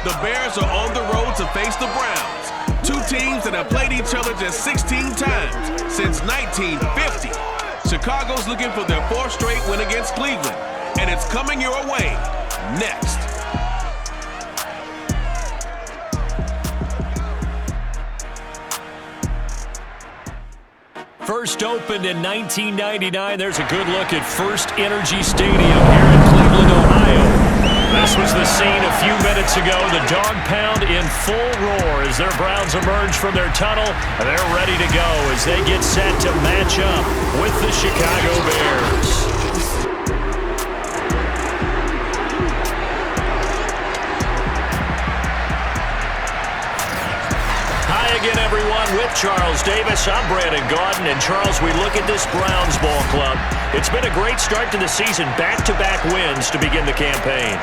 The Bears are on the road to face the Browns, two teams that have played each other just 16 times since 1950. Chicago's looking for their fourth straight win against Cleveland, and it's coming your way next. First opened in 1999, there's a good look at First Energy Stadium here in Cleveland, Ohio. This was the scene a few minutes ago. The dog pound in full roar as their Browns emerge from their tunnel. They're ready to go as they get set to match up with the Chicago Bears. Again, everyone, with Charles Davis, I'm Brandon Gaudin, and Charles, we look at this Browns ball club. It's been a great start to the season, back-to-back wins to begin the campaign.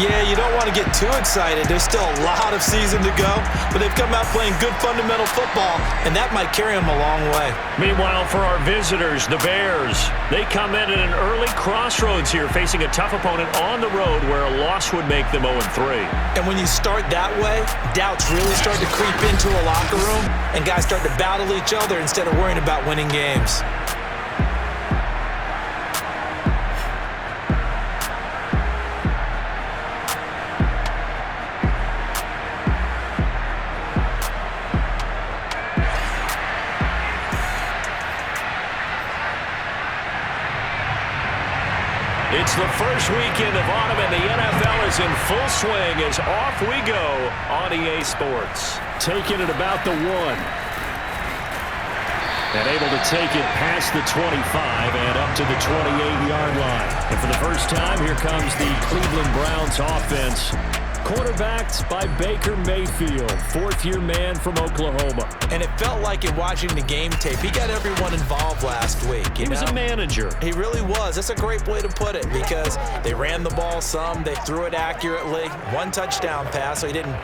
Yeah, you don't want to get too excited. There's still a lot of season to go, but they've come out playing good fundamental football, and that might carry them a long way. Meanwhile, for our visitors, the Bears, they come in at an early crossroads here, facing a tough opponent on the road where a loss would make them 0-3. And when you start that way, doubts really start to creep into a locker room, and guys start to battle each other instead of worrying about winning games. It's the first weekend of autumn, and the NFL is in full swing as off we go on EA Sports. Taking it about the 1. And able to take it past the 25 and up to the 28-yard line. And for the first time, here comes the Cleveland Browns offense. Quarterbacked by Baker Mayfield, fourth-year man from Oklahoma. And it felt like in watching the game tape, he got everyone involved last week. He was a manager. He really was. That's a great way to put it because they ran the ball some, they threw it accurately. One touchdown pass, so he didn't,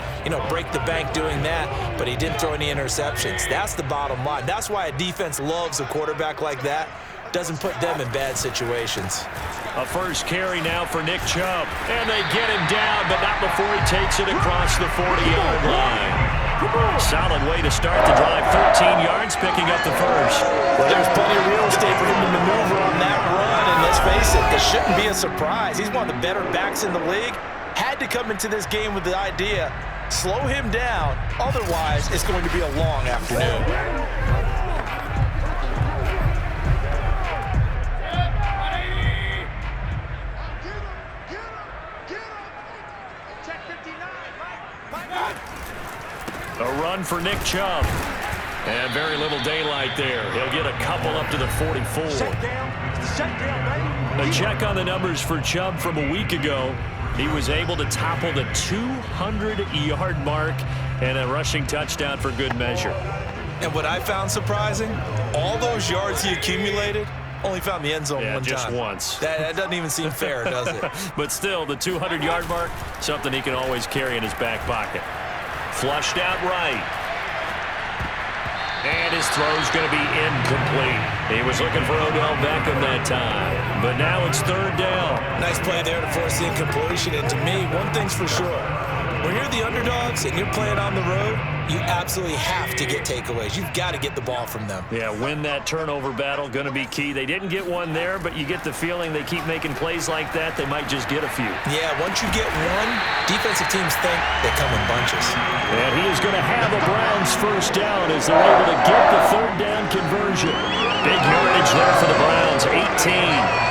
break the bank doing that, but he didn't throw any interceptions. That's the bottom line. That's why a defense loves a quarterback like that. Doesn't put them in bad situations. A first carry now for Nick Chubb. And they get him down, but not before he takes it across the 40-yard line. Solid way to start the drive. 13 yards, picking up the first. Well, there's plenty of real estate for him to maneuver on that run. And let's face it, this shouldn't be a surprise. He's one of the better backs in the league. Had to come into this game with the idea, slow him down. Otherwise, it's going to be a long afternoon. A run for Nick Chubb. And very little daylight there. He'll get a couple up to the 44. Shut down, baby. A check on the numbers for Chubb from a week ago. He was able to topple the 200-yard mark and a rushing touchdown for good measure. And what I found surprising, all those yards he accumulated, only found the end zone one time. Just once. That doesn't even seem fair, does it? But still, the 200-yard mark, something he can always carry in his back pocket. Flushed out right. And his throw's going to be incomplete. He was looking for Odell Beckham that time. But now it's third down. Nice play there to force the incompletion. And to me, one thing's for sure. When you're the underdogs and you're playing on the road, you absolutely have to get takeaways. You've got to get the ball from them. Yeah, win that turnover battle, going to be key. They didn't get one there, but you get the feeling they keep making plays like that, they might just get a few. Yeah, once you get one, defensive teams think they come in bunches. And he is going to have a Browns first down as they're able to get the third down conversion. Big yardage there for the Browns, 18.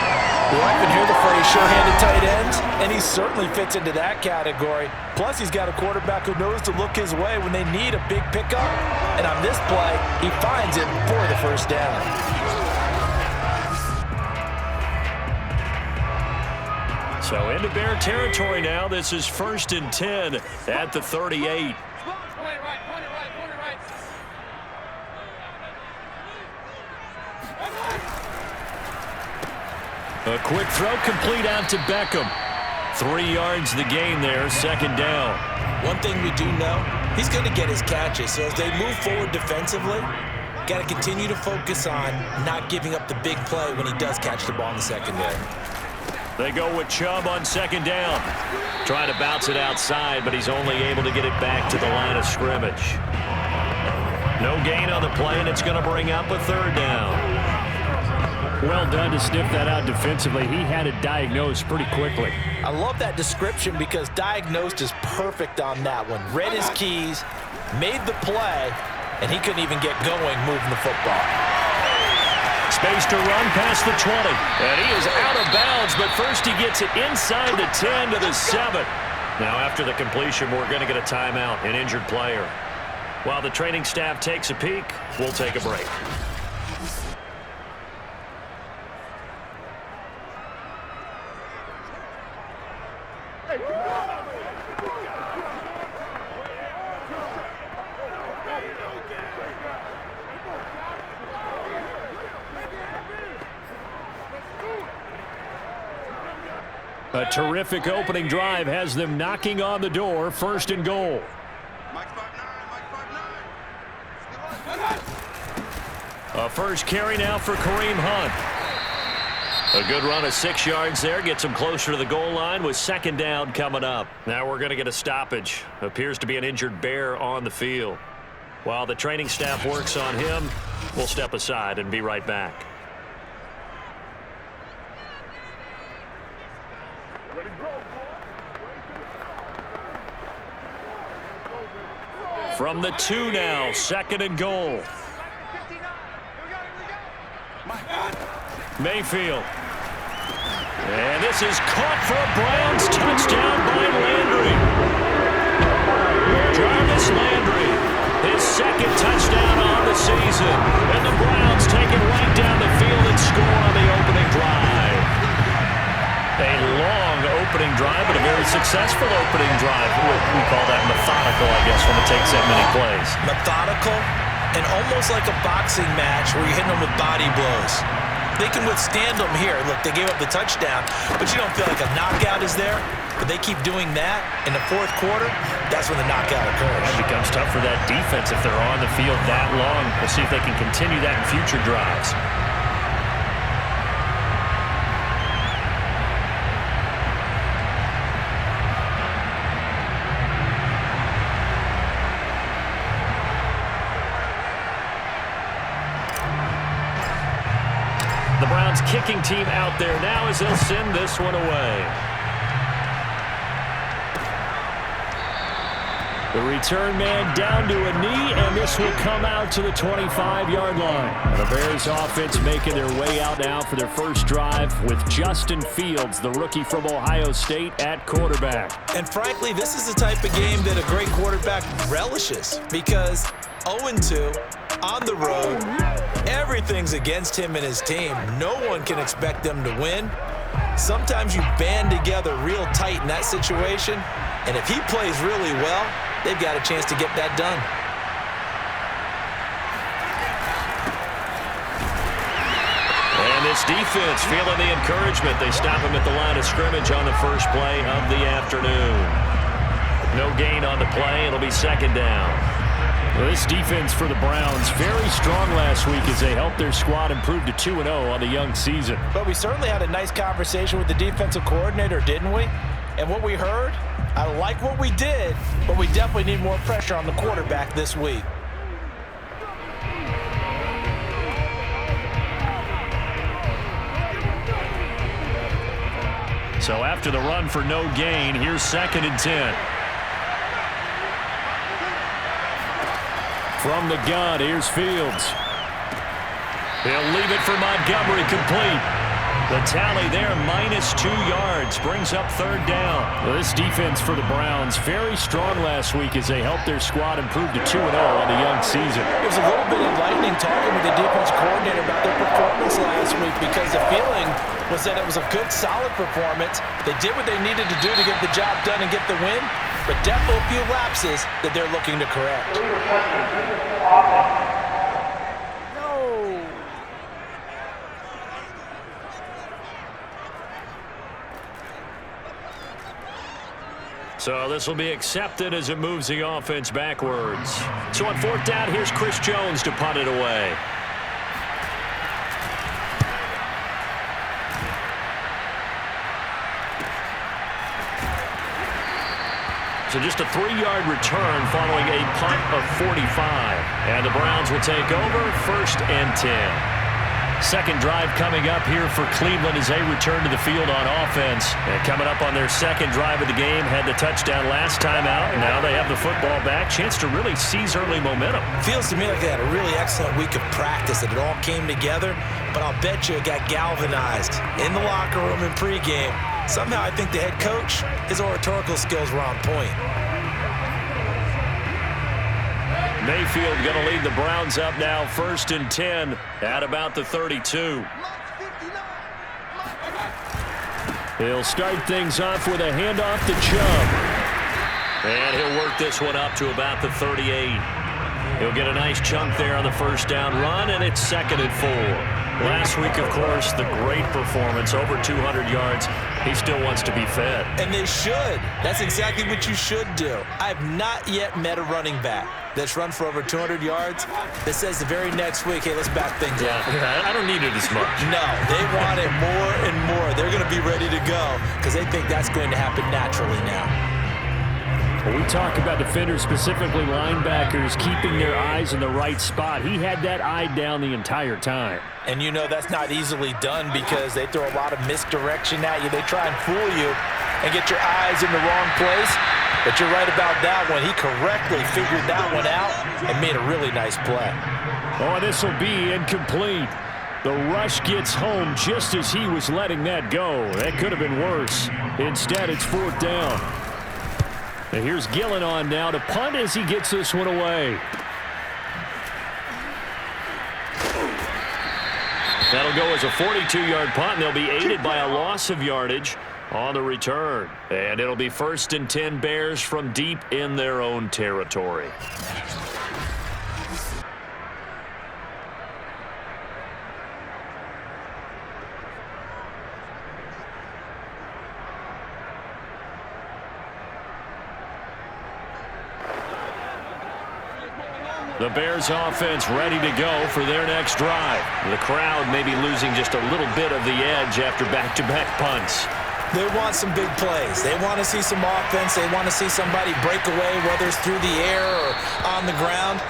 We often hear the phrase sure-handed tight ends, and he certainly fits into that category. Plus, he's got a quarterback who knows to look his way when they need a big pickup. And on this play, he finds it for the first down. So into Bear territory now. This is 1st and 10 at the 38. A quick throw complete out to Beckham. 3 yards the gain there, second down. One thing we do know, he's going to get his catches. So as they move forward defensively, got to continue to focus on not giving up the big play when he does catch the ball in the secondary. They go with Chubb on second down. Trying to bounce it outside, but he's only able to get it back to the line of scrimmage. No gain on the play, and it's going to bring up a third down. Well done to sniff that out defensively. He had it diagnosed pretty quickly. I love that description because diagnosed is perfect on that one. Read his keys, made the play, and he couldn't even get going moving the football. Space to run past the 20. And he is out of bounds, but first he gets it inside the 10 to the 7. Now after the completion, we're going to get a timeout, an injured player. While the training staff takes a peek, we'll take a break. A terrific opening drive has them knocking on the door, first and goal. A first carry now for Kareem Hunt. A good run of 6 yards there, gets him closer to the goal line with second down coming up. Now we're going to get a stoppage. Appears to be an injured bear on the field. While the training staff works on him, we'll step aside and be right back. From the 2 now, second and goal. Mayfield. And this is caught for a Browns touchdown by Landry. Jarvis Landry, his second touchdown on the season. And the Browns take it right down the field and score on the opening drive. A long opening drive, but a very successful opening drive. We call that methodical, I guess, when it takes that many plays. Methodical and almost like a boxing match where you're hitting them with body blows. They can withstand them here. Look, they gave up the touchdown, but you don't feel like a knockout is there. But they keep doing that in the fourth quarter, that's when the knockout occurs. It becomes tough for that defense if they're on the field that long. We'll see if they can continue that in future drives. The Browns kicking team out there now as they'll send this one away. The return man down to a knee, and this will come out to the 25-yard line. The Bears offense making their way out now for their first drive with Justin Fields, the rookie from Ohio State, at quarterback. And frankly, this is the type of game that a great quarterback relishes because 0-2 on the road, everything's against him and his team. No one can expect them to win. Sometimes you band together real tight in that situation, and if he plays really well, they've got a chance to get that done. And this defense feeling the encouragement. They stop him at the line of scrimmage on the first play of the afternoon. No gain on the play. It'll be second down. Well, this defense for the Browns, very strong last week as they helped their squad improve to 2-0 on the young season. But we certainly had a nice conversation with the defensive coordinator, didn't we? And what we heard, I like what we did, but we definitely need more pressure on the quarterback this week. So after the run for no gain, here's second and 10. From the gun, here's Fields. He'll leave it for Montgomery, complete. The tally there, -2 yards, brings up third down. Well, this defense for the Browns, very strong last week as they helped their squad improve to 2-0 on the young season. It was a little bit enlightening talking with the defense coordinator about their performance last week because the feeling was that it was a good, solid performance. They did what they needed to do to get the job done and get the win, but definitely a few lapses that they're looking to correct. So this will be accepted as it moves the offense backwards. So on fourth down, here's Chris Jones to punt it away. So just a 3-yard return following a punt of 45. And the Browns will take over 1st and 10. Second drive coming up here for Cleveland as they return to the field on offense. And coming up on their second drive of the game, had the touchdown last time out. Now they have the football back. Chance to really seize early momentum. Feels to me like they had a really excellent week of practice, that it all came together. But I'll bet you it got galvanized in the locker room in pregame. Somehow I think the head coach, his oratorical skills were on point. Mayfield going to lead the Browns up now 1st and 10 at about the 32. He'll start things off with a handoff to Chubb. And he'll work this one up to about the 38. He'll get a nice chunk there on the first down run, and it's 2nd and 4. Last week, of course, the great performance, over 200 yards. He still wants to be fed. And they should. That's exactly what you should do. I've not yet met a running back that's run for over 200 yards that says the very next week, hey, let's back things up. Yeah, I don't need it as much. No, they want it more and more. They're going to be ready to go because they think that's going to happen naturally now. When we talk about defenders, specifically linebackers, keeping their eyes in the right spot, he had that eye down the entire time. And you know that's not easily done because they throw a lot of misdirection at you. They try and fool you and get your eyes in the wrong place. But you're right about that one. He correctly figured that one out and made a really nice play. Oh, this will be incomplete. The rush gets home just as he was letting that go. That could have been worse. Instead, it's 4th down. And here's Gillen on now to punt as he gets this one away. That'll go as a 42-yard punt, and they'll be aided by a loss of yardage on the return. And it'll be 1st and 10 Bears from deep in their own territory. The Bears offense ready to go for their next drive. The crowd may be losing just a little bit of the edge after back-to-back punts. They want some big plays. They want to see some offense. They want to see somebody break away, whether it's through the air or on the ground.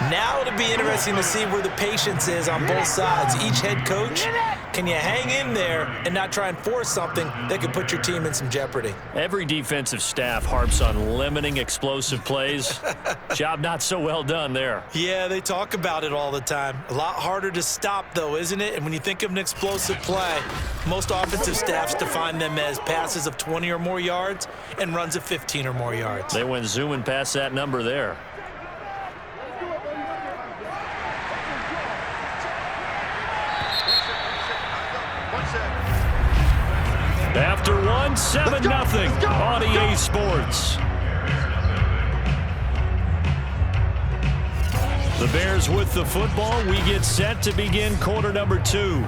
Now it'll be interesting to see where the patience is on both sides. Each head coach, can you hang in there and not try and force something that could put your team in some jeopardy? Every defensive staff harps on limiting explosive plays. Job not so well done there. Yeah, they talk about it all the time. A lot harder to stop, though, isn't it? And when you think of an explosive play, most offensive staffs define them as passes of 20 or more yards and runs of 15 or more yards. They went zooming past that number there. After one, 7-0 on EA Sports. The Bears with the football. We get set to begin quarter number 2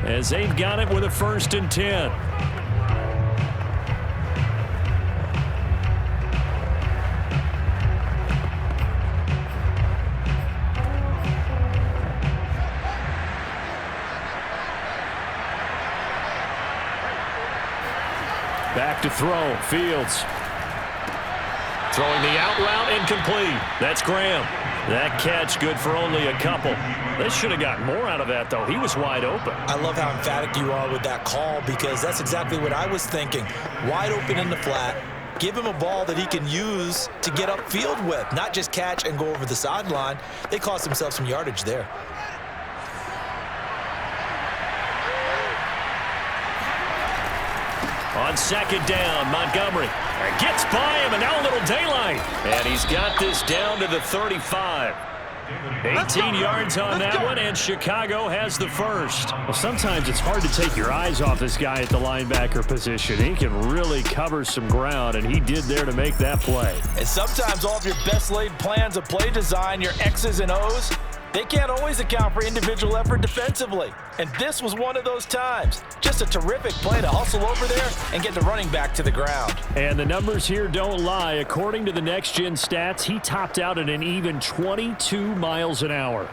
as they've got it with a 1st and 10. Back to throw. Fields. Throwing the out route, incomplete. That's Graham. That catch good for only a couple. They should have gotten more out of that, though. He was wide open. I love how emphatic you are with that call because that's exactly what I was thinking. Wide open in the flat. Give him a ball that he can use to get upfield with, not just catch and go over the sideline. They cost themselves some yardage there. On 2nd down, Montgomery gets by him, and now a little daylight. And he's got this down to the 35. 18 yards on that one, and Chicago has the first. Well, sometimes it's hard to take your eyes off this guy at the linebacker position. He can really cover some ground, and he did there to make that play. And sometimes all of your best laid plans of play design, your X's and O's, they can't always account for individual effort defensively. And this was one of those times. Just a terrific play to hustle over there and get the running back to the ground. And the numbers here don't lie. According to the Next Gen stats, he topped out at an even 22 miles an hour.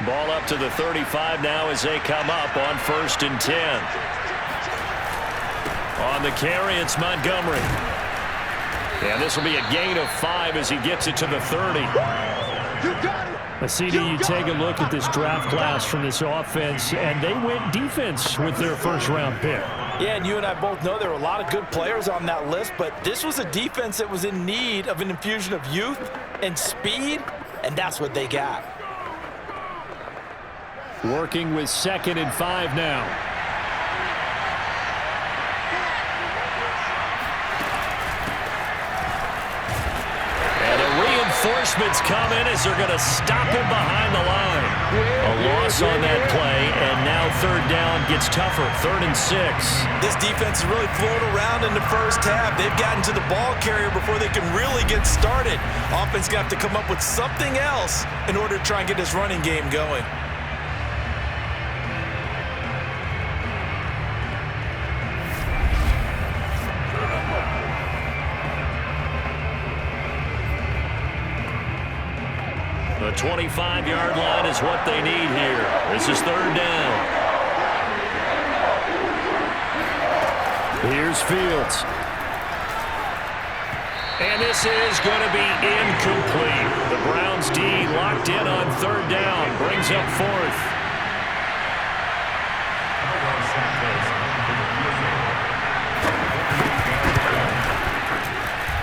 Ball up to the 35 now as they come up on 1st and 10. On the carry, it's Montgomery. And this will be a gain of 5 as he gets it to the 30. CD, you take a look at this draft class from this offense, and they went defense with their first-round pick. Yeah, and you and I both know there were a lot of good players on that list, but this was a defense that was in need of an infusion of youth and speed, and that's what they got. Working with 2nd and 5 now. Reinforcements come in as they're going to stop him behind the line. A loss on that play, and now 3rd down gets tougher, 3rd and 6. This defense is really flown around in the first half. They've gotten to the ball carrier before they can really get started. Offense got to come up with something else in order to try and get this running game going. The 25-yard line is what they need here. This is 3rd down. Here's Fields. And this is going to be incomplete. The Browns D locked in on 3rd down. Brings up 4th.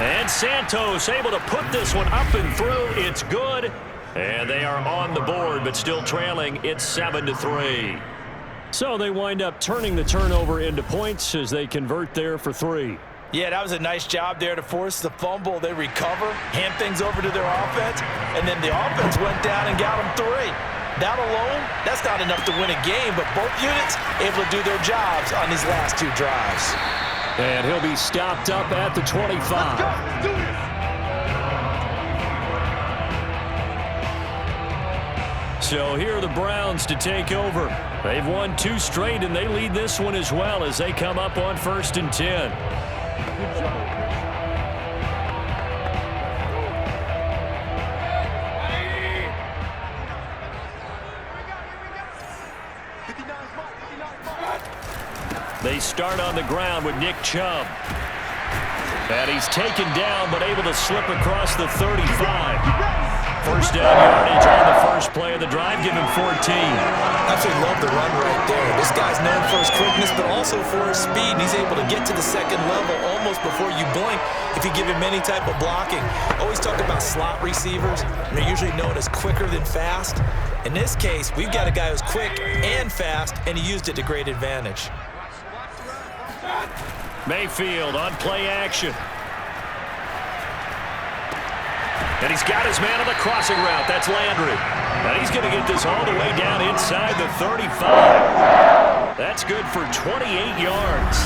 And Santos able to put this one up and through. It's good. And they are on the board, but still trailing. It's 7-3. So they wind up turning the turnover into points as they convert there for 3. Yeah, that was a nice job there to force the fumble. They recover, hand things over to their offense, and then the offense went down and got them 3. That alone, that's not enough to win a game, but both units able to do their jobs on these last 2 drives. And he'll be stopped up at the 25. Let's do this. So here are the Browns to take over. They've won 2 straight, and they lead this one as well as they come up on 1st and 10. They start on the ground with Nick Chubb. And he's taken down, but able to slip across the 35. First down yardage on the first play of the drive, give him 14. Absolutely love the run right there. This guy's known for his quickness, but also for his speed. And he's able to get to the 2nd level almost before you blink if you give him any type of blocking. Always talk about slot receivers, and they're usually known as quicker than fast. In this case, we've got a guy who's quick and fast, and he used it to great advantage. Mayfield on play action. And he's got his man on the crossing route. That's Landry. And he's going to get this all the way down inside the 35. That's good for 28 yards.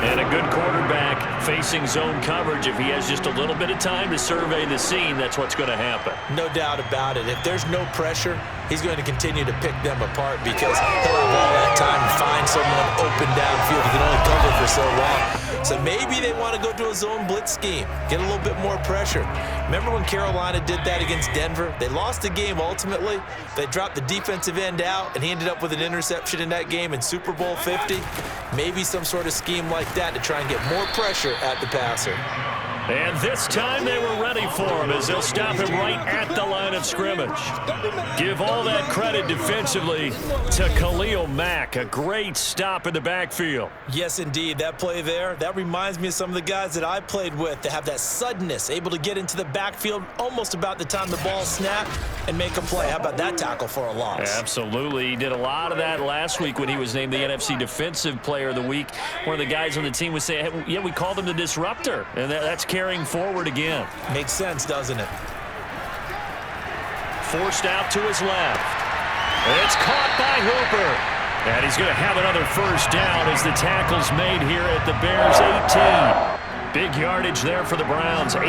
And a good quarterback facing zone coverage. If he has just a little bit of time to survey the scene, that's what's going to happen. No doubt about it. If there's no pressure, he's going to continue to pick them apart because he'll have all that time to find someone open downfield. He can only cover for so long. So maybe they want to go to a zone blitz scheme, get a little bit more pressure. Remember when Carolina did that against Denver? They lost the game ultimately. They dropped the defensive end out, and he ended up with an interception in that game in Super Bowl 50. Maybe some sort of scheme like that to try and get more pressure at the passer. And this time they were ready for him as they'll stop him right at the line of scrimmage. Give all that credit defensively to Khalil Mack. A great stop in the backfield. Yes, indeed. That play there, that reminds me of some of the guys that I played with that have that suddenness, able to get into the backfield almost about the time the ball snapped and make a play. How about that tackle for a loss? Absolutely. He did a lot of that last week when he was named the NFC Defensive Player of the Week. One of the guys on the team would say, hey, yeah, we called him the disruptor. And that's carrying forward again. Makes sense, doesn't it? Forced out to his left. It's caught by Hooper. And he's going to have another first down as the tackle's made here at the Bears' 18. Big yardage there for the Browns, 18.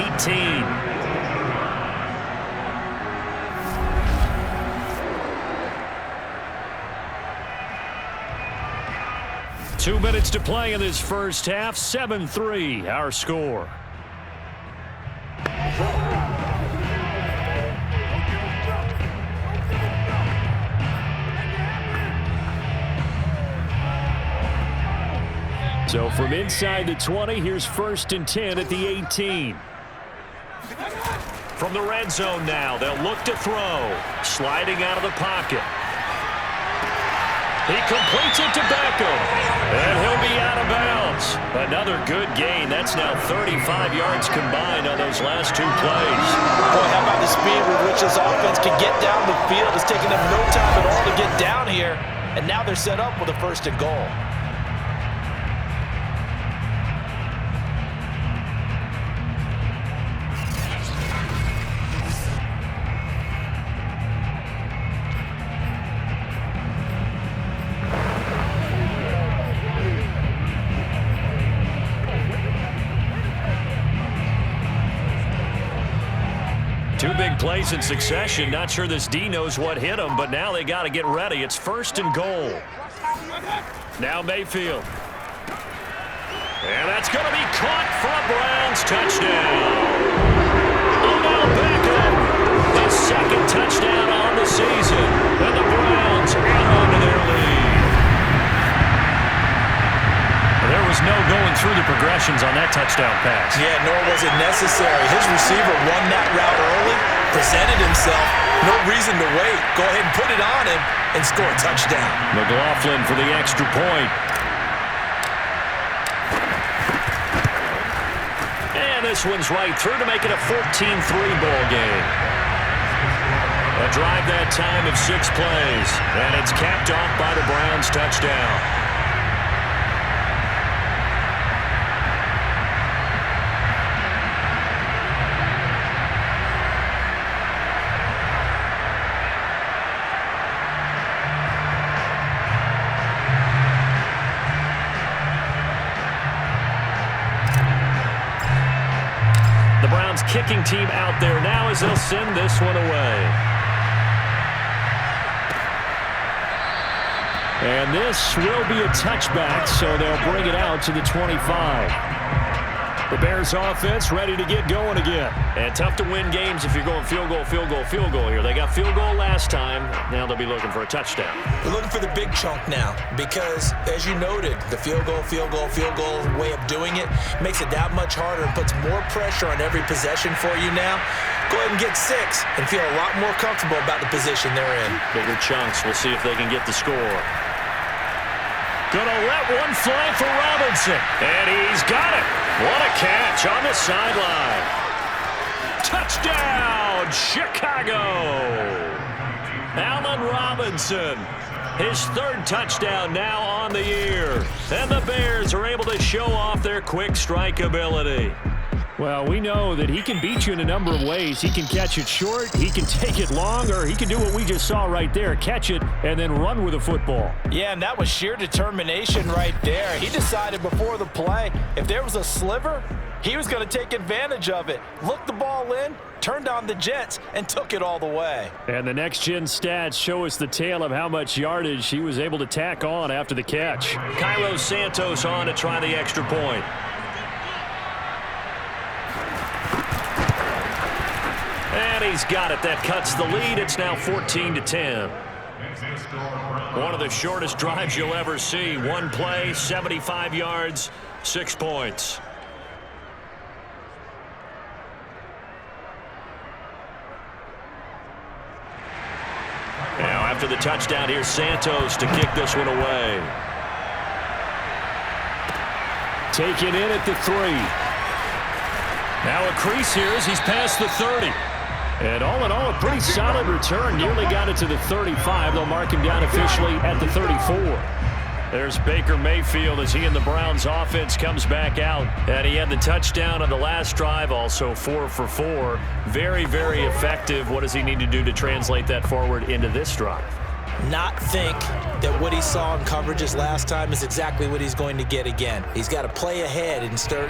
2 minutes to play in this first half. 7-3, our score. So from inside the 20, here's 1st and 10 at the 18. From the red zone now, they'll look to throw. Sliding out of the pocket. He completes it to Beckham. And he'll be out of bounds. Another good gain. That's now 35 yards combined on those last 2 plays. Boy, how about the speed with which this offense can get down the field? It's taken them no time at all to get down here. And now they're set up with a 1st and goal. Two big plays in succession. Not sure this D knows what hit him, but now they got to get ready. It's 1st and goal. Now Mayfield. And that's going to be caught for a Browns touchdown. Odell Beckham, his 2nd touchdown on the season. And the Browns add on to their lead. There was no going through the progressions on that touchdown pass. Yeah, nor was it necessary. His receiver won that route early, presented himself. No reason to wait. Go ahead and put it on him and score a touchdown. McLaughlin for the extra point. And this one's right through to make it a 14-3 ball game. A drive that time of 6 plays. And it's capped off by the Browns touchdown. Kicking team out there now as they'll send this one away. And this will be a touchback, so they'll bring it out to the 25. The Bears offense ready to get going again. And tough to win games if you're going field goal, field goal, field goal here. They got field goal last time. Now they'll be looking for a touchdown. They're looking for the big chunk now because, as you noted, the field goal way of doing it makes it that much harder and puts more pressure on every possession for you now. Go ahead and get 6 and feel a lot more comfortable about the position they're in. Bigger chunks. We'll see if they can get the score. Gonna let one fly for Robinson. And he's got it. What a catch on the sideline. Touchdown, Chicago. Allen Robinson, his 3rd touchdown now on the year. And the Bears are able to show off their quick strike ability. Well, we know that he can beat you in a number of ways. He can catch it short, he can take it long, or he can do what we just saw right there, catch it and then run with the football. Yeah, and that was sheer determination right there. He decided before the play, if there was a sliver, he was going to take advantage of it. Looked the ball in, turned on the jets, and took it all the way. And the next-gen stats show us the tale of how much yardage he was able to tack on after the catch. Cairo Santos on to try the extra point. And he's got it. That cuts the lead. It's now 14-10. One of the shortest drives you'll ever see. One play, 75 yards, 6 points. Now after the touchdown, here's Santos to kick this one away. Taken in at the 3. Now a crease here as he's past the 30. And all in all, a pretty solid return. Nearly got it to the 35. They'll mark him down officially at the 34. There's Baker Mayfield as he and the Browns offense comes back out. And he had the touchdown on the last drive, also 4 for 4. Very, very effective. What does he need to do to translate that forward into this drive? Not think that what he saw in coverages last time is exactly what he's going to get again. He's got to play ahead and start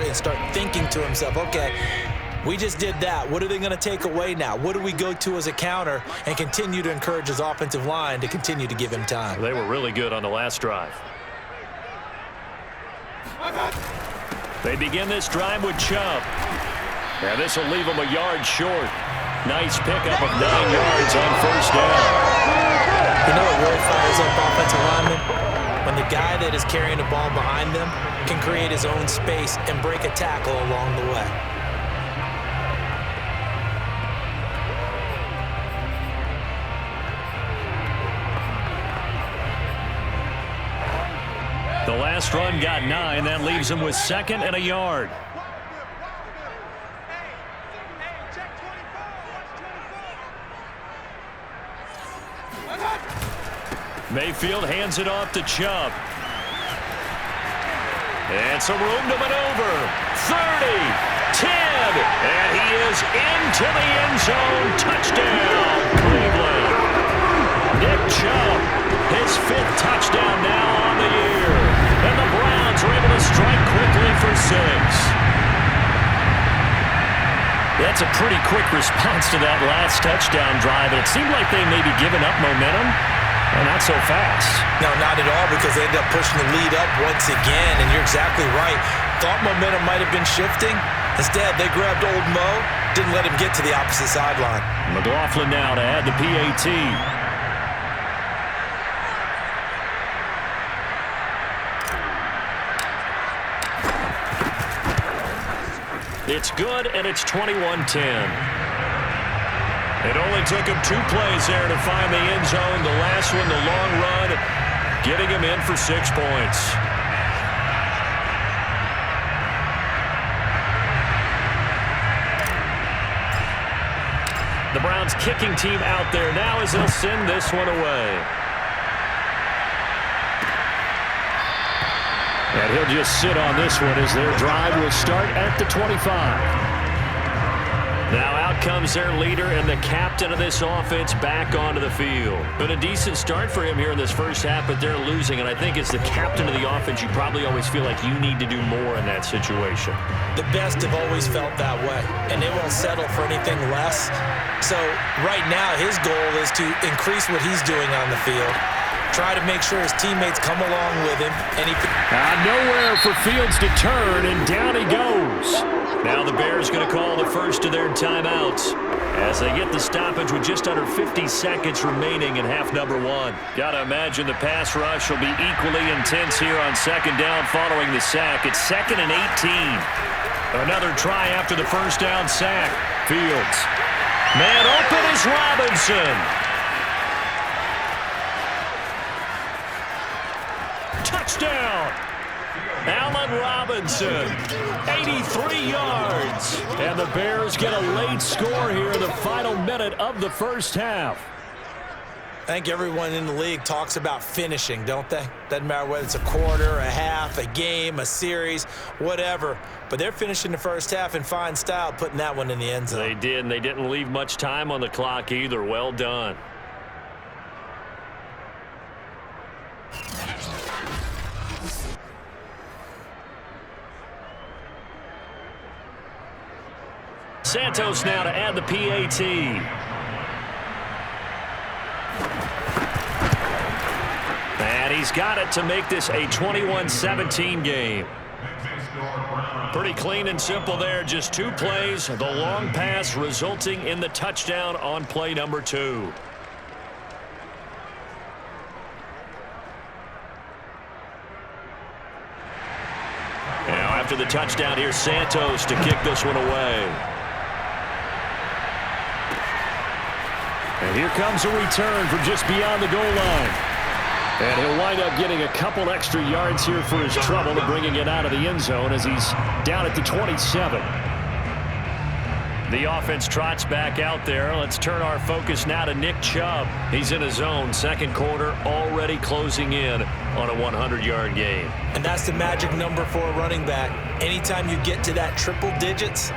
thinking to himself, okay, we just did that. What are they going to take away now? What do we go to as a counter? And continue to encourage his offensive line to continue to give him time. They were really good on the last drive. They begin this drive with Chubb. And this will leave them a yard short. Nice pickup of 9 yards on first down. You know what really fires up offensive linemen? when the guy that is carrying the ball behind them can create his own space and break a tackle along the way. The last run got 9. That leaves him with 2nd and a yard. Mayfield hands it off to Chubb. And some room to maneuver. 30, 10, and he is into the end zone. Touchdown, Cleveland. Nick Chubb, his 5th touchdown now on the year. And the Browns are able to strike quickly for 6. That's a pretty quick response to that last touchdown drive. And it seemed like they may be giving up momentum. Well, not so fast. No, not at all, because they ended up pushing the lead up once again, and you're exactly right. Thought momentum might have been shifting. Instead, they grabbed old Mo, didn't let him get to the opposite sideline. McLaughlin now to add the PAT. It's good, and it's 21-10. It only took him 2 plays there to find the end zone. The last one, the long run, getting him in for 6 points. The Browns kicking team out there now as they'll send this one away. And he'll just sit on this one as their drive will start at the 25. Now out comes their leader and the captain of this offense back onto the field. Been a decent start for him here in this first half, but they're losing. And I think as the captain of the offense, you probably always feel like you need to do more in that situation. The best have always felt that way, and they won't settle for anything less. So right now his goal is to increase what he's doing on the field. Try to make sure his teammates come along with him. And nowhere for Fields to turn, and down he goes. Now the Bears going to call the first of their timeouts as they get the stoppage with just under 50 seconds remaining in half number 1. Got to imagine the pass rush will be equally intense here on 2nd down following the sack. It's 2nd and 18. Another try after the first down sack. Fields. Man open is Robinson. Touchdown! Allen Robinson, 83 yards. And the Bears get a late score here in the final minute of the first half. I think everyone in the league talks about finishing, don't they? Doesn't matter whether it's a quarter, a half, a game, a series, whatever. But they're finishing the first half in fine style, putting that one in the end zone. They did, and they didn't leave much time on the clock either. Well done. Santos now to add the PAT. And he's got it to make this a 21-17 game. Pretty clean and simple there. Just 2 plays. The long pass resulting in the touchdown on play number 2. Now after the touchdown, here's Santos to kick this one away. And here comes a return from just beyond the goal line. And he'll wind up getting a couple extra yards here for his trouble, bringing it out of the end zone as he's down at the 27. The offense trots back out there. Let's turn our focus now to Nick Chubb. He's in his own 2nd quarter, already closing in on a 100-yard game. And that's the magic number for a running back. Anytime you get to that triple digits,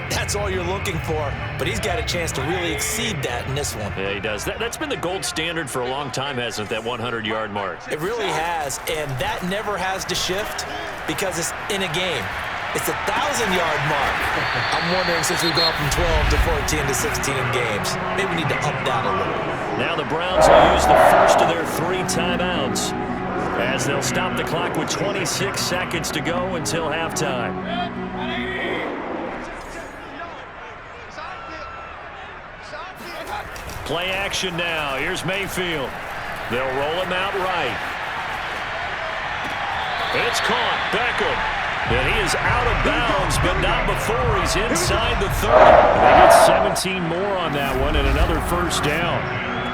that's all you're looking for. But he's got a chance to really exceed that in this one. Yeah, he does. That's been the gold standard for a long time, hasn't it, that 100-yard mark? It really has, and that never has to shift because it's in a game. It's a 1,000-yard mark. I'm wondering, since we've gone from 12 to 14 to 16 games, maybe we need to up that a little. Now the Browns will use the first of their 3 timeouts as they'll stop the clock with 26 seconds to go until halftime. Play action now. Here's Mayfield. They'll roll him out right. It's caught. Beckham. And he is out of bounds, but not before he's inside the 30. They get 17 more on that one and another first down.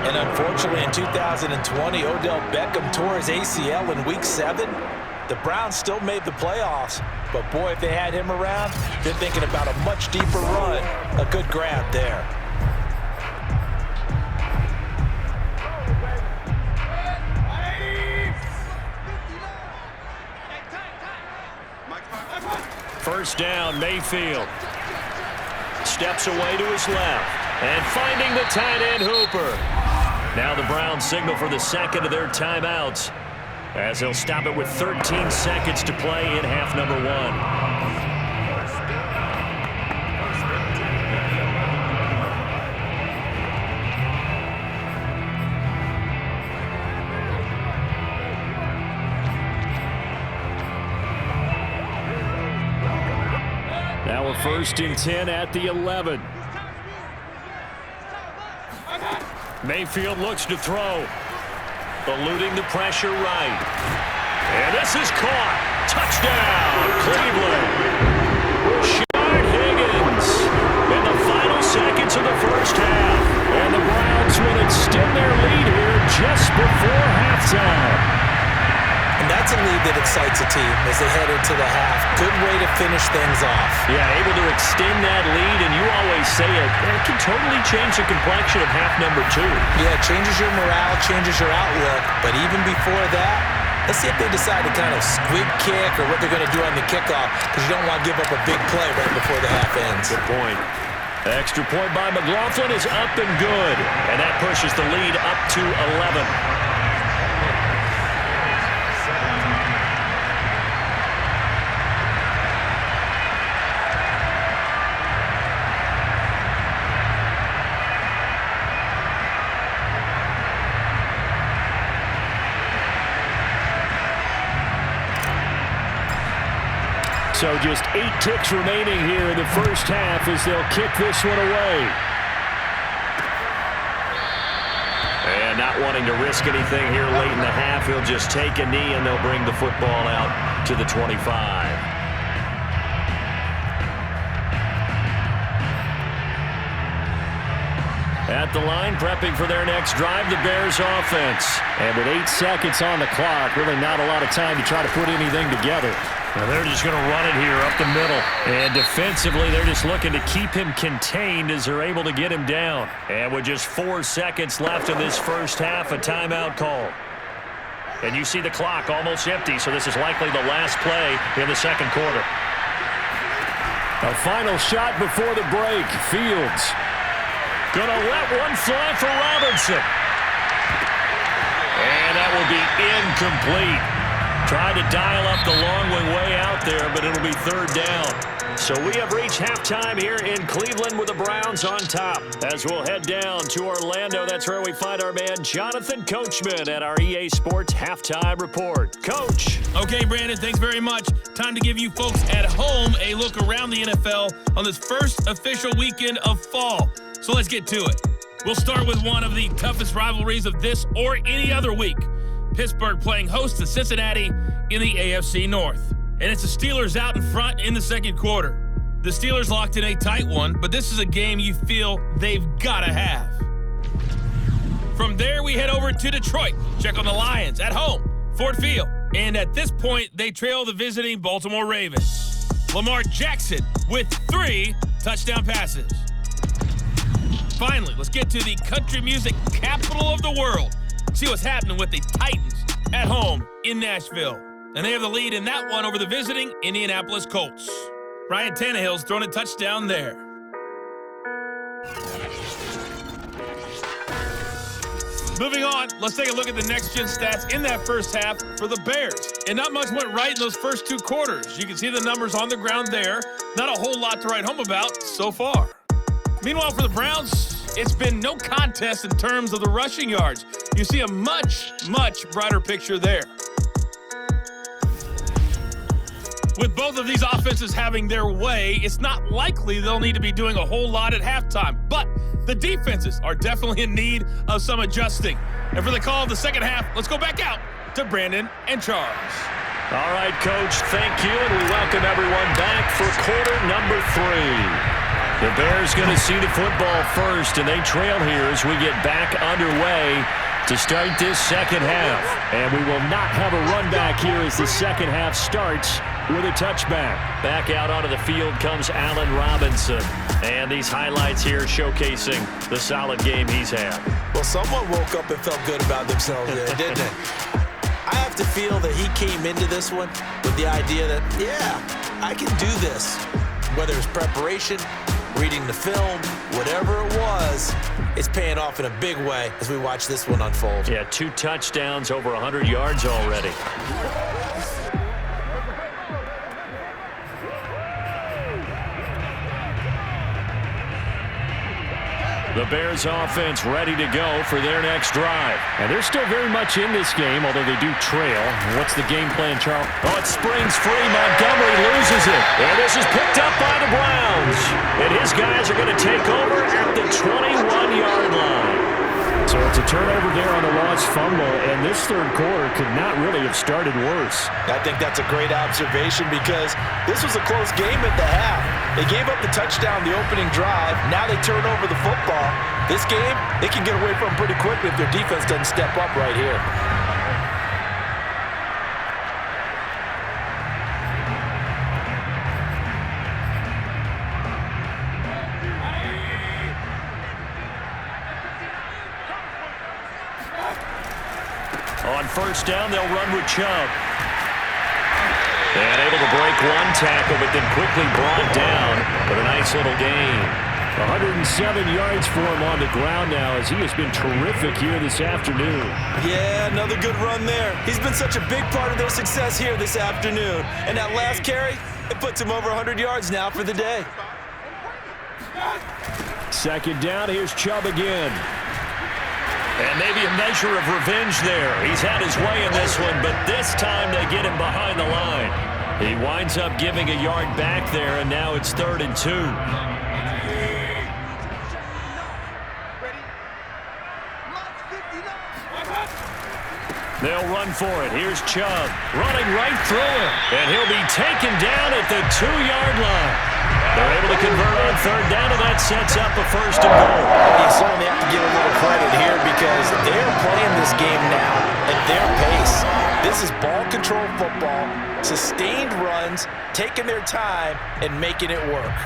And unfortunately, in 2020, Odell Beckham tore his ACL in Week 7. The Browns still made the playoffs, but boy, if they had him around, they're thinking about a much deeper run. A good grab there. First down, Mayfield. Steps away to his left. And finding the tight end, Hooper. Now the Browns signal for the second of their timeouts, as they'll stop it with 13 seconds to play in half number 1. Now a 1st and 10 at the 11. Mayfield looks to throw. Eluding the pressure right. And this is caught. Touchdown, Cleveland. Rashard Higgins in the final seconds of the first half. And the Browns will extend their lead here just before halftime. And that's a lead that excites a team as they head into the half. Good way to finish things off. Yeah, able to extend that lead, and you always say it can totally change the complexion of half number 2. Yeah, it changes your morale, changes your outlook. But even before that, let's see if they decide to kind of squib kick or what they're going to do on the kickoff, because you don't want to give up a big play right before the half ends. Good point. Extra point by McLaughlin is up and good, and that pushes the lead up to 11. So just 8 ticks remaining here in the first half as they'll kick this one away. And not wanting to risk anything here late in the half, he'll just take a knee and they'll bring the football out to the 25. At the line, prepping for their next drive, the Bears offense. And with 8 seconds on the clock, really not a lot of time to try to put anything together. Now they're just going to run it here up the middle. And defensively, they're just looking to keep him contained as they're able to get him down. And with just 4 seconds left in this first half, a timeout call. And you see the clock almost empty, so this is likely the last play in the second quarter. A final shot before the break. Fields. Gonna let one fly for Robinson. And that will be incomplete. Tried to dial up the long way out there, but it'll be third down. So we have reached halftime here in Cleveland with the Browns on top. As we'll head down to Orlando, that's where we find our man Jonathan Coachman at our EA Sports Halftime Report. Coach. Okay, Brandon, thanks very much. Time to give you folks at home a look around the NFL on this first official weekend of fall. So let's get to it. We'll start with one of the toughest rivalries of this or any other week. Pittsburgh playing host to Cincinnati in the AFC North. And it's the Steelers out in front in the second quarter. The Steelers locked in a tight one, but this is a game you feel they've got to have. From there, we head over to Detroit. Check on the Lions at home, Ford Field. And at this point, they trail the visiting Baltimore Ravens. Lamar Jackson with 3 touchdown passes. Finally, let's get to the country music capital of the world. See what's happening with the Titans at home in Nashville. And they have the lead in that one over the visiting Indianapolis Colts. Ryan Tannehill's thrown a touchdown there. Moving on, let's take a look at the next-gen stats in that first half for the Bears. And not much went right in those first 2 quarters. You can see the numbers on the ground there. Not a whole lot to write home about so far. Meanwhile, for the Browns, it's been no contest in terms of the rushing yards. You see a much, much brighter picture there. With both of these offenses having their way, it's not likely they'll need to be doing a whole lot at halftime. But the defenses are definitely in need of some adjusting. And for the call of the second half, let's go back out to Brandon and Charles. All right, Coach, thank you, and we welcome everyone back for quarter number 3. The Bears going to see the football first, and they trail here as we get back underway to start this second half. And we will not have a run back here as the second half starts with a touchback. Back out onto the field comes Allen Robinson. And these highlights here showcasing the solid game he's had. Well, someone woke up and felt good about themselves there, didn't they? I have to feel that he came into this one with the idea that, yeah, I can do this. Whether it's preparation, reading the film, whatever it was, it's paying off in a big way as we watch this one unfold. Yeah, 2 touchdowns, over 100 yards already. The Bears offense ready to go for their next drive. And they're still very much in this game, although they do trail. What's the game plan, Charles? Oh, it springs free. Montgomery loses it. And this is picked up by the Browns. And his guys are going to take over at the 21-yard line. So it's a turnover there on the lost fumble, and this third quarter could not really have started worse. I think that's a great observation because this was a close game at the half. They gave up the touchdown the opening drive. Now they turn over the football. This game, they can get away from pretty quickly if their defense doesn't step up right here. On first down, they'll run with Chubb. And able to break one tackle, but then quickly brought down. But a nice little gain. 107 yards for him on the ground now as he has been terrific here this afternoon. Yeah, another good run there. He's been such a big part of their success here this afternoon. And that last carry, it puts him over 100 yards now for the day. Second down, here's Chubb again. And maybe a measure of revenge there. He's had his way in this one, but this time they get him behind the line. He winds up giving a yard back there, and now it's 3rd and 2. They'll run for it. Here's Chubb running right through him, and he'll be taken down at the 2-yard line. They're able to convert on 3rd down, and that sets up a 1st and goal. You certainly have to give a little credit here because they're playing this game now at their pace. This is ball control football, sustained runs, taking their time, and making it work.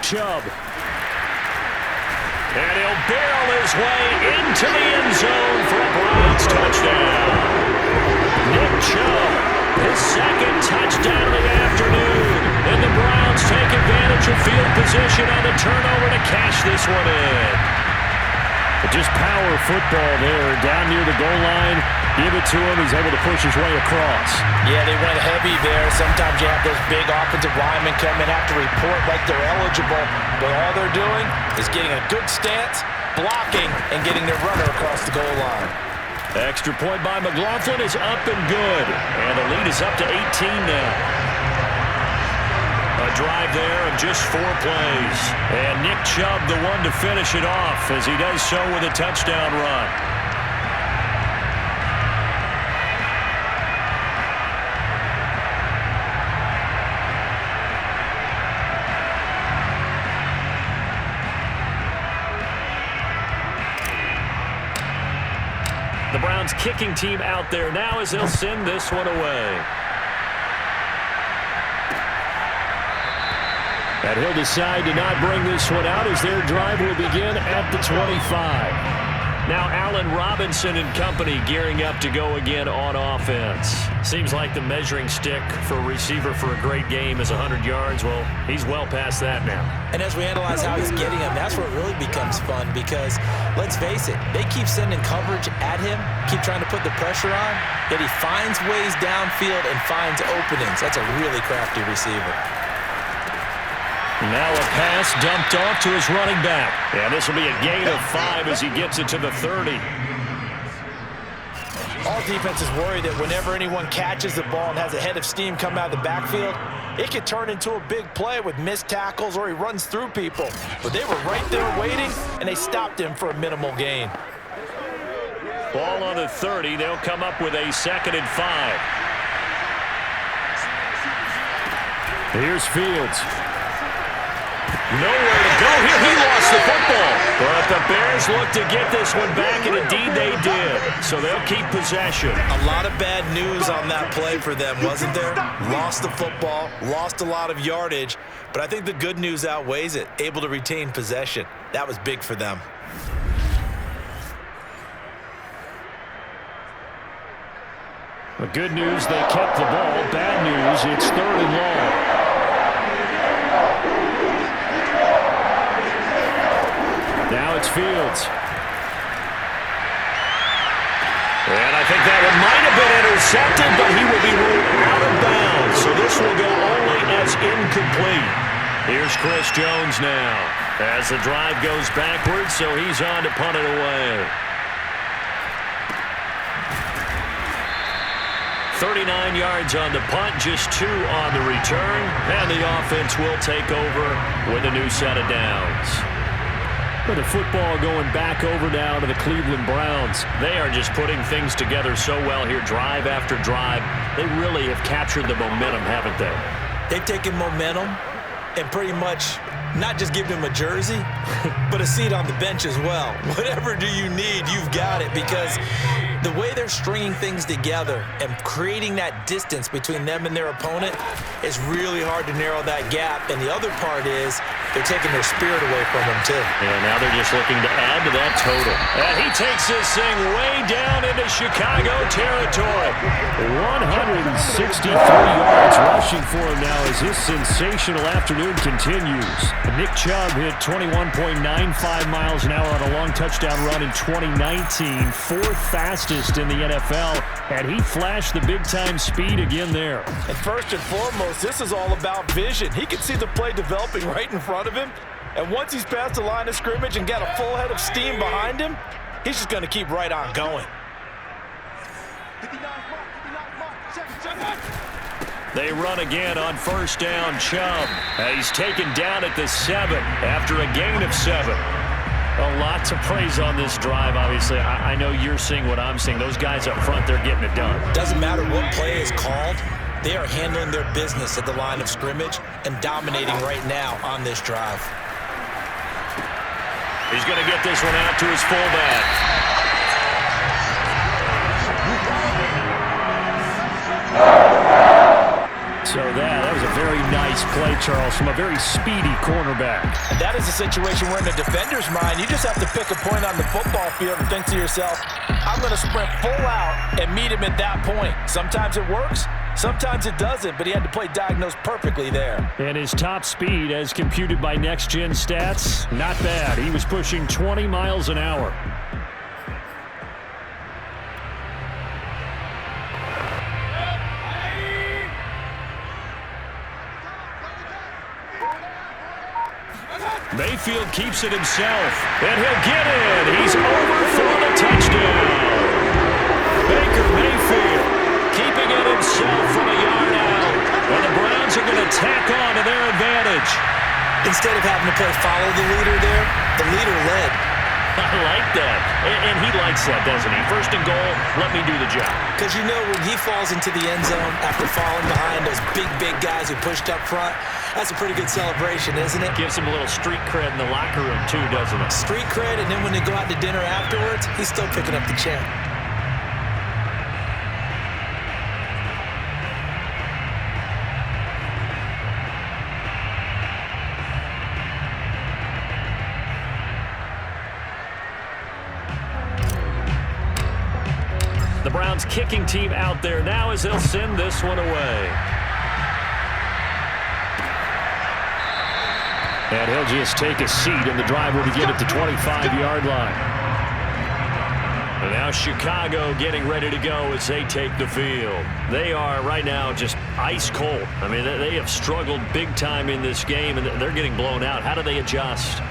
Chubb. And he'll barrel his way into the end zone for a Browns touchdown. Nick Chubb, his 2nd touchdown of the afternoon. And the Browns take advantage of field position on the turnover to cash this one in. Just power football there, down near the goal line. Give it to him. He's able to push his way across. Yeah, they went heavy there. Sometimes you have those big offensive linemen come and have to report like they're eligible. But all they're doing is getting a good stance, blocking, and getting their runner across the goal line. Extra point by McLaughlin is up and good. And the lead is up to 18 now. A drive there of just 4 plays. And Nick Chubb the one to finish it off as he does so with a touchdown run. The Browns kicking team out there now as they'll send this one away. And he'll decide to not bring this one out as their drive will begin at the 25. Now Allen Robinson and company gearing up to go again on offense. Seems like the measuring stick for a receiver for a great game is 100 yards. Well, he's well past that now. And as we analyze how he's getting them, that's where it really becomes fun because, let's face it, they keep sending coverage at him, keep trying to put the pressure on, yet he finds ways downfield and finds openings. That's a really crafty receiver. Now a pass dumped off to his running back. And this will be a gain of 5 as he gets it to the 30. All defenses worry that whenever anyone catches the ball and has a head of steam come out of the backfield, it could turn into a big play with missed tackles or he runs through people. But they were right there waiting, and they stopped him for a minimal gain. Ball on the 30. They'll come up with a 2nd and 5. Here's Fields. Nowhere to go here. He lost the football. But the Bears look to get this one back, and indeed they did. So they'll keep possession. A lot of bad news on that play for them, wasn't there? Lost the football, lost a lot of yardage, but I think the good news outweighs it. Able to retain possession. That was big for them. The good news, they kept the ball. Bad news, it's 3rd and long. Now it's Fields. And I think that one might have been intercepted, but he will be ruled out of bounds. So this will go only as incomplete. Here's Chris Jones now as the drive goes backwards, so he's on to punt it away. 39 yards on the punt, just 2 on the return, and the offense will take over with a new set of downs. But the football going back over now to the Cleveland Browns. They are just putting things together so well here, drive after drive. They really have captured the momentum, haven't they? They've taken momentum and pretty much not just given him a jersey, but a seat on the bench as well. Whatever do you need, you've got it, because the way they're stringing things together and creating that distance between them and their opponent is really hard to narrow that gap. And the other part is they're taking their spirit away from them, too. And now they're just looking to add to that total. And he takes this thing way down into Chicago territory. 163 yards rushing for him now as this sensational afternoon continues. Nick Chubb hit 21.95 miles an hour on a long touchdown run in 2019, 4th fastest in the NFL, and he flashed the big-time speed again there. And first and foremost, this is all about vision. He can see the play developing right in front of him, and once he's past the line of scrimmage and got a full head of steam behind him, he's just going to keep right on going. They run again on 1st down, Chubb. He's taken down at the 7 after a gain of 7. A lot to praise on this drive, obviously. I know you're seeing what I'm seeing. Those guys up front, they're getting it done. Doesn't matter what play is called. They are handling their business at the line of scrimmage and dominating right now on this drive. He's going to get this one out to his fullback. So that was a very nice play, Charles, from a very speedy cornerback. And that is a situation where in the defender's mind, you just have to pick a point on the football field and think to yourself, I'm going to sprint full out and meet him at that point. Sometimes it works, sometimes it doesn't, but he had to play diagnosed perfectly there. And his top speed, as computed by Next Gen Stats, not bad. He was pushing 20 miles an hour. Mayfield keeps it himself, and he'll get it. He's over for the touchdown. Baker Mayfield keeping it himself from a yard out. And the Browns are going to tack on to their advantage. Instead of having to play follow the leader there, the leader led. I like that. And he likes that, doesn't he? 1st and goal, let me do the job. Because you know when he falls into the end zone after falling behind those big guys who pushed up front, that's a pretty good celebration, isn't it? Gives him a little street cred in the locker room, too, doesn't it? Street cred, and then when they go out to dinner afterwards, he's still picking up the check. The Browns kicking team out there now as they'll send this one away. And he'll just take a seat, and the drive will begin at the 25-yard line. And now Chicago getting ready to go as they take the field. They are right now just ice cold. I mean, they have struggled big time in this game, and they're getting blown out. How do they adjust?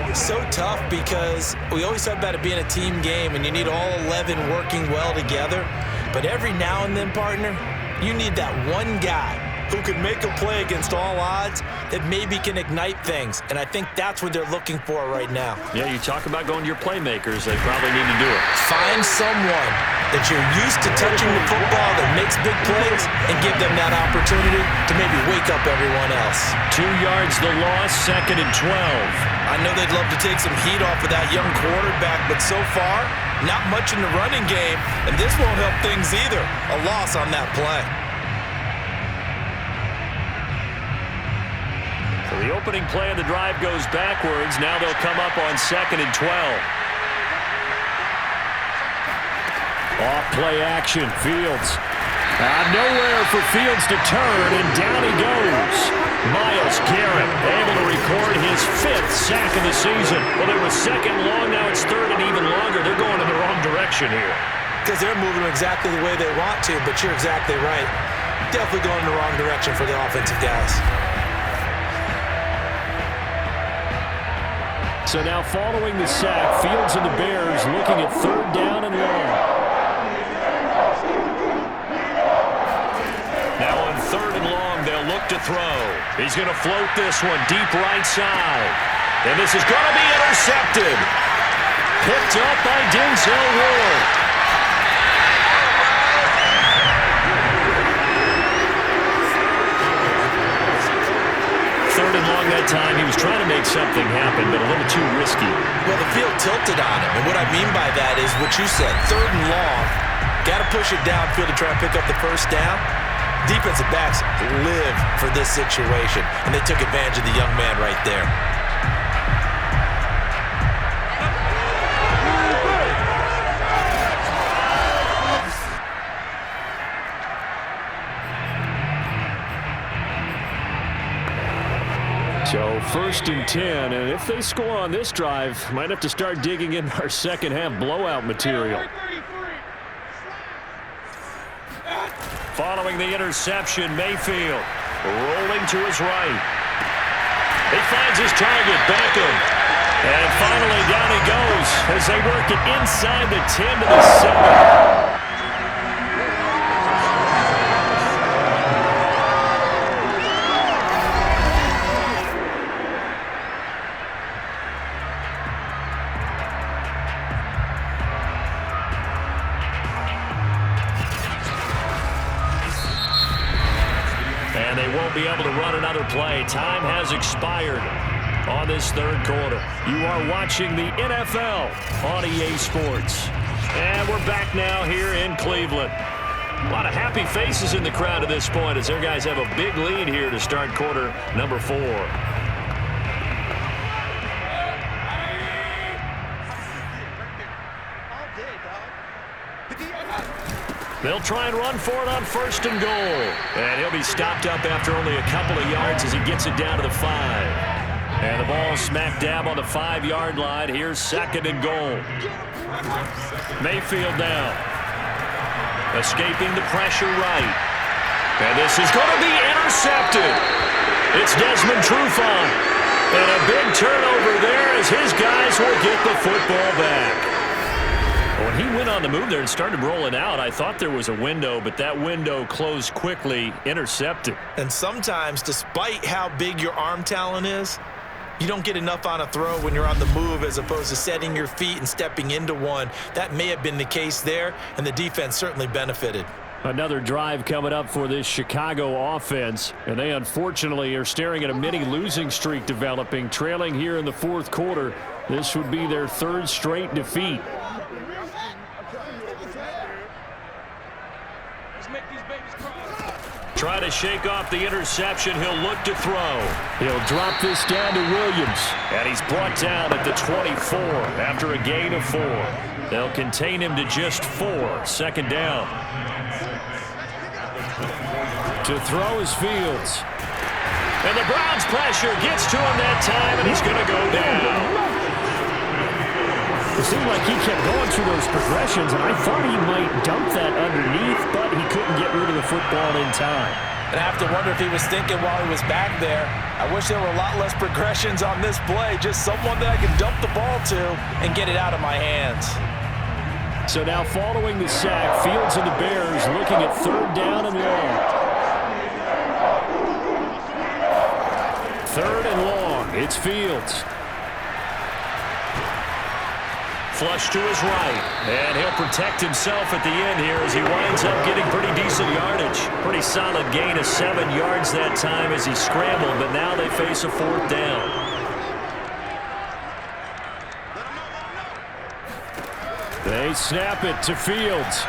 It's so tough because we always talk about it being a team game, and you need all 11 working well together. But every now and then, partner, you need that one guy who can make a play against all odds that maybe can ignite things. And I think that's what they're looking for right now. Yeah, you talk about going to your playmakers. They probably need to do it. Find someone that you're used to touching the football that makes big plays and give them that opportunity to maybe wake up everyone else. 2 yards the loss, 2nd and 12. I know they'd love to take some heat off of that young quarterback, but so far, not much in the running game, and this won't help things either. A loss on that play. So the opening play of the drive goes backwards. Now they'll come up on 2nd and 12. Off play action, Fields. Nowhere for Fields to turn, and down he goes. Myles Garrett able to record his 5th sack of the season. Well, it was 2nd long, now it's 3rd and even longer. They're going in the wrong direction here. Because they're moving exactly the way they want to, but you're exactly right. Definitely going in the wrong direction for the offensive guys. So now following the sack, Fields and the Bears looking at 3rd down and long. Now on 3rd and long, they'll look to throw. He's going to float this one deep right side. And this is going to be intercepted. Picked up by Denzel Ward. 3rd and long that time. He was trying to make something happen, but a little too risky. Well, the field tilted on him, and what I mean by that is what you said. 3rd and long, got to push it downfield to try and pick up the first down. Defensive backs live for this situation, and they took advantage of the young man right there. So 1st and 10, and if they score on this drive, might have to start digging in our second half blowout material. Following the interception, Mayfield rolling to his right. He finds his target, Beckham. And finally down he goes as they work it inside the 10 to the 7. And they won't be able to run another play. Time has expired on this 3rd quarter. You are watching the NFL on EA Sports. And we're back now here in Cleveland. A lot of happy faces in the crowd at this point as their guys have a big lead here to start quarter number 4. They'll try and run for it on 1st and goal. And he'll be stopped up after only a couple of yards as he gets it down to the 5. And the ball smack dab on the 5-yard line. Here's 2nd and goal. Mayfield now. Escaping the pressure right. And this is going to be intercepted. It's Desmond Trufant. And a big turnover there as his guys will get the football back. When he went on the move there and started rolling out, I thought there was a window, but that window closed quickly, intercepted. And sometimes, despite how big your arm talent is, you don't get enough on a throw when you're on the move as opposed to setting your feet and stepping into one. That may have been the case there, and the defense certainly benefited. Another drive coming up for this Chicago offense, and they unfortunately are staring at a mini losing streak developing, trailing here in the 4th quarter. This would be their 3rd straight defeat. Try to shake off the interception. He'll look to throw. He'll drop this down to Williams. And he's brought down at the 24 after a gain of 4. They'll contain him to just 4. 2nd down. To throw is Fields. And the Browns pressure gets to him that time, and he's going to go down. It seemed like he kept going through those progressions, and I thought he might dump that underneath, but he couldn't get rid of the football in time. And I have to wonder if he was thinking while he was back there, I wish there were a lot less progressions on this play, just someone that I could dump the ball to and get it out of my hands. So now following the sack, Fields and the Bears looking at 3rd down and long. 3rd and long. It's Fields. Flush to his right, and he'll protect himself at the end here as he winds up getting pretty decent yardage. Pretty solid gain of 7 yards that time as he scrambled, but now they face a 4th down. They snap it to Fields.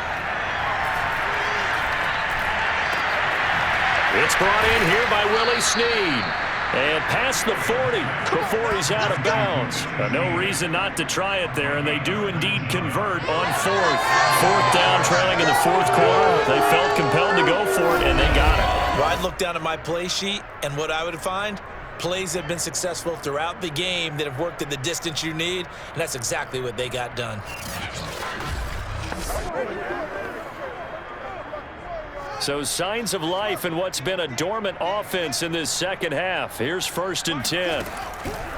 It's brought in here by Willie Snead. And past the 40 before he's out of bounds. No reason not to try it there, and they do indeed convert on 4th. 4th down, trailing in the 4th quarter. They felt compelled to go for it, and they got it. Well, I'd look down at my play sheet, and what I would find, plays have been successful throughout the game that have worked at the distance you need, and that's exactly what they got done. So signs of life in what's been a dormant offense in this second half. Here's 1st and 10.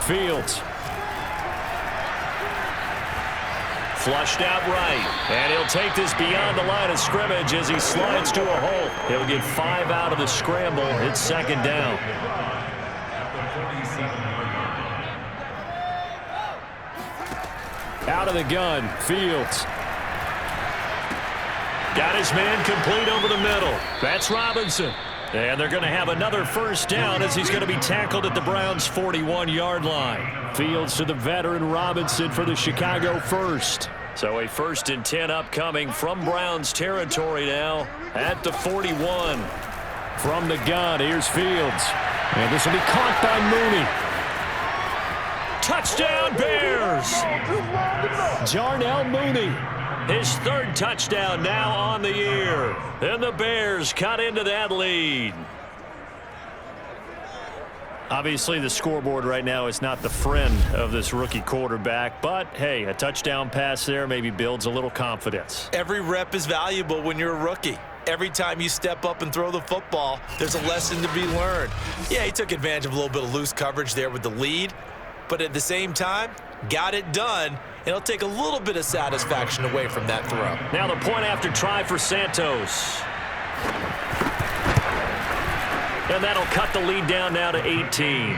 Fields. Flushed out right. And he'll take this beyond the line of scrimmage as he slides to a hole. He'll get 5 out of the scramble. It's 2nd down. Out of the gun. Fields. Got his man complete over the middle. That's Robinson. And they're going to have another 1st down as he's going to be tackled at the Browns' 41-yard line. Fields to the veteran Robinson for the Chicago 1st. So a 1st and 10 upcoming from Browns territory now at the 41. From the gun, here's Fields. And this will be caught by Mooney. Touchdown Bears! Jarnell Mooney. His 3rd touchdown now on the year. And the Bears cut into that lead. Obviously, the scoreboard right now is not the friend of this rookie quarterback. But, hey, a touchdown pass there maybe builds a little confidence. Every rep is valuable when you're a rookie. Every time you step up and throw the football, there's a lesson to be learned. Yeah, he took advantage of a little bit of loose coverage there with the lead. But at the same time, got it done. It'll take a little bit of satisfaction away from that throw. Now the point after try for Santos. And that'll cut the lead down now to 18.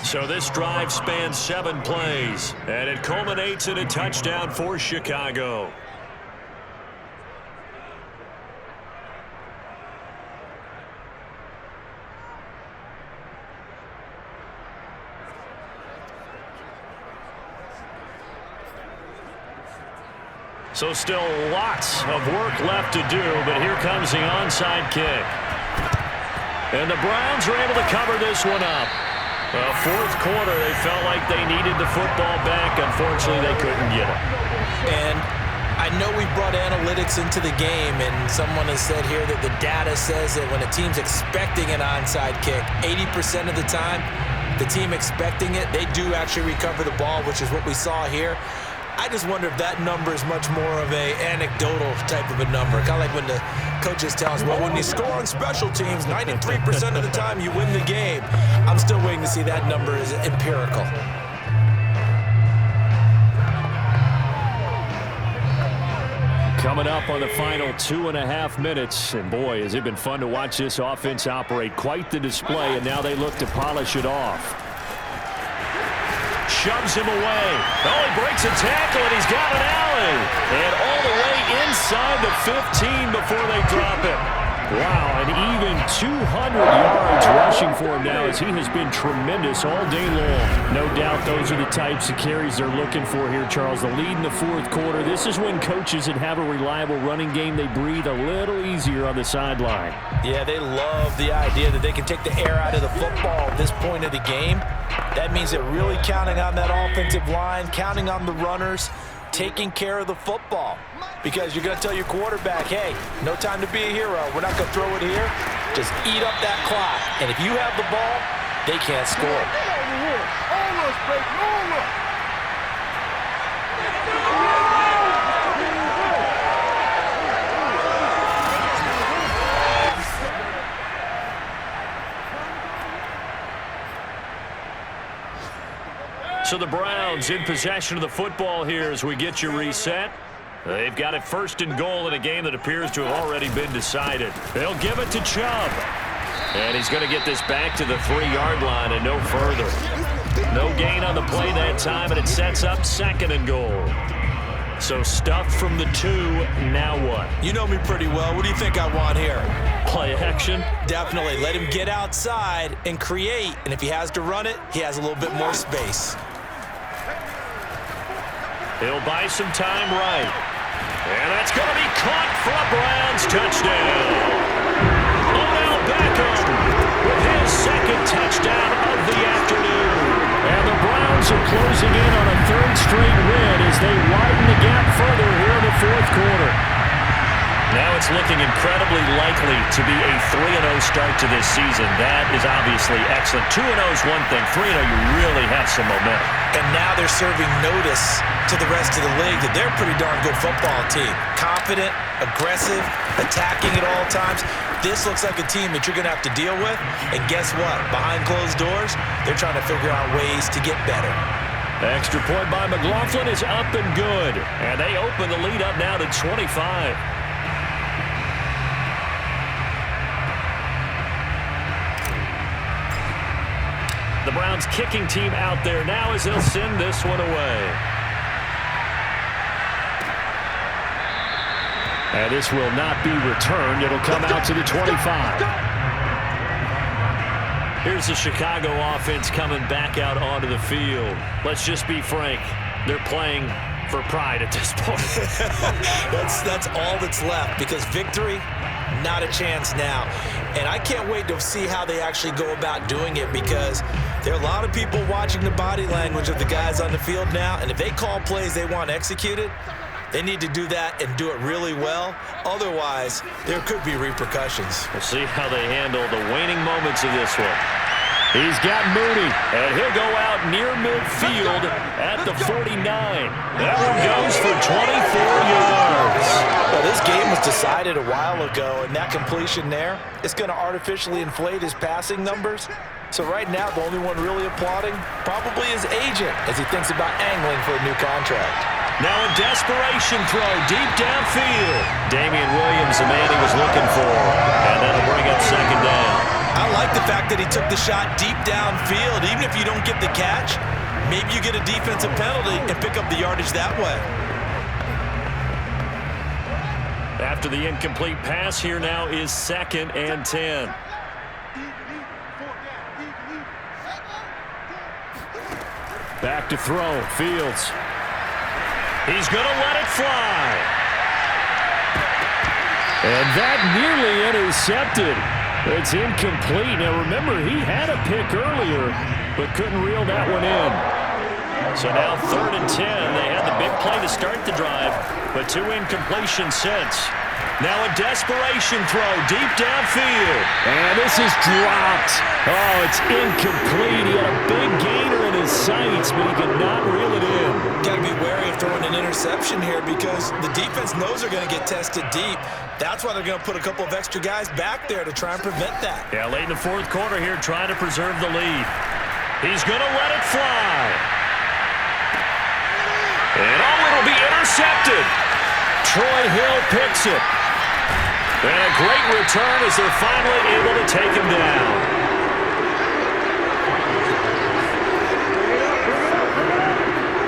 So this drive spans 7 plays, and it culminates in a touchdown for Chicago. So still lots of work left to do, but here comes the onside kick. And the Browns are able to cover this one up. 4th quarter, they felt like they needed the football back. Unfortunately, they couldn't get it. And I know we brought analytics into the game, and someone has said here that the data says that when a team's expecting an onside kick, 80% of the time, the team expecting it, they do actually recover the ball, which is what we saw here. I just wonder if that number is much more of a anecdotal type of a number. Kind of like when the coaches tell us, well, when you score on special teams, 93% of the time you win the game. I'm still waiting to see that number is empirical. Coming up on the final 2.5 minutes. And boy, has it been fun to watch this offense operate. Quite the display, and now they look to polish it off. Shoves him away. Oh, he breaks a tackle, and he's got an alley. And all the way inside the 15 before they drop it. Wow, and even 200 yards rushing for him now as he has been tremendous all day long. No doubt those are the types of carries they're looking for here, Charles. The lead in the 4th quarter. This is when coaches that have a reliable running game, they breathe a little easier on the sideline. Yeah, they love the idea that they can take the air out of the football at this point of the game. That means they're really counting on that offensive line, counting on the runners, taking care of the football. Because you're going to tell your quarterback, hey, no time to be a hero. We're not going to throw it here. Just eat up that clock. And if you have the ball, they can't score. So the Browns in possession of the football here as we get you reset. They've got it 1st and goal in a game that appears to have already been decided. They'll give it to Chubb. And he's going to get this back to the 3-yard line and no further. No gain on the play that time, and it sets up 2nd and goal. So stuffed from the 2, now what? You know me pretty well. What do you think I want here? Play action? Definitely. Let him get outside and create. And if he has to run it, he has a little bit more space. He'll buy some time right. And that's going to be caught for a Browns touchdown. Odell Beckham with his 2nd touchdown of the afternoon. And the Browns are closing in on a 3rd straight win as they widen the gap further here in the 4th quarter. Now it's looking incredibly likely to be a 3-0 start to this season. That is obviously excellent. 2-0 is one thing. 3-0, you really have some momentum. And now they're serving notice to the rest of the league that they're a pretty darn good football team. Confident, aggressive, attacking at all times. This looks like a team that you're going to have to deal with. And guess what? Behind closed doors, they're trying to figure out ways to get better. Extra point by McLaughlin is up and good. And they open the lead up now to 25. The Browns kicking team out there now as they'll send this one away. And this will not be returned. It'll come out to the 25. Here's the Chicago offense coming back out onto the field. Let's just be frank. They're playing for pride at this point. That's all that's left because victory, not a chance now. And I can't wait to see how they actually go about doing it because there are a lot of people watching the body language of the guys on the field now. And if they call plays they want executed, they need to do that and do it really well. Otherwise, there could be repercussions. We'll see how they handle the waning moments of this one. He's got Mooney. And he'll go out near midfield at the 49. That one goes for 24 yards. Well, this game was decided a while ago, and that completion there is going to artificially inflate his passing numbers. So right now, the only one really applauding probably his agent as he thinks about angling for a new contract. Now a desperation throw deep downfield. Damian Williams, the man he was looking for. And that'll bring up 2nd down. I like the fact that he took the shot deep downfield. Even if you don't get the catch, maybe you get a defensive penalty and pick up the yardage that way. After the incomplete pass, here now is 2nd and 10. Back to throw. Fields. He's going to let it fly. And that nearly intercepted. It's incomplete. Now, remember, he had a pick earlier, but couldn't reel that one in. So now 3rd and 10. They had the big play to start the drive, but 2 incompletions since. Now a desperation throw deep downfield. And this is dropped. Oh, it's incomplete. He had a big gainer in his sights, but he could not reel it in. Got to be wary of throwing an interception here because the defense knows they're going to get tested deep. That's why they're going to put a couple of extra guys back there to try and prevent that. Yeah, late in the 4th quarter here, trying to preserve the lead. He's going to let it fly. And it'll be intercepted. Troy Hill picks it. And a great return as they're finally able to take him down.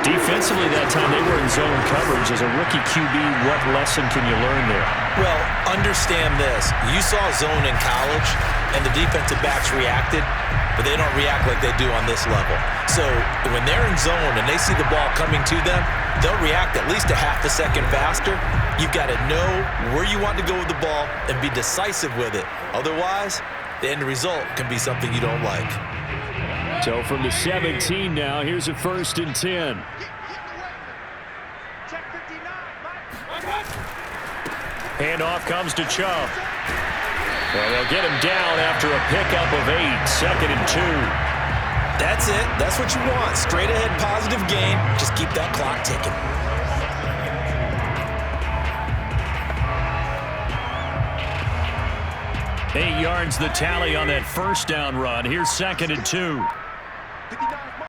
Defensively that time, they were in zone coverage. As a rookie QB, what lesson can you learn there? Well, understand this. You saw zone in college, and the defensive backs reacted, but they don't react like they do on this level. So when they're in zone and they see the ball coming to them, they'll react at least a half a second faster. You've got to know where you want to go with the ball and be decisive with it. Otherwise, the end result can be something you don't like. So from the 17 now, here's a 1st and 10. Handoff comes to Chubb. And they'll get him down after a pickup of 8, 2nd and 2. That's it. That's what you want. Straight ahead positive gain. Just keep that clock ticking. 8 yards the tally on that 1st down run. Here's 2nd and 2.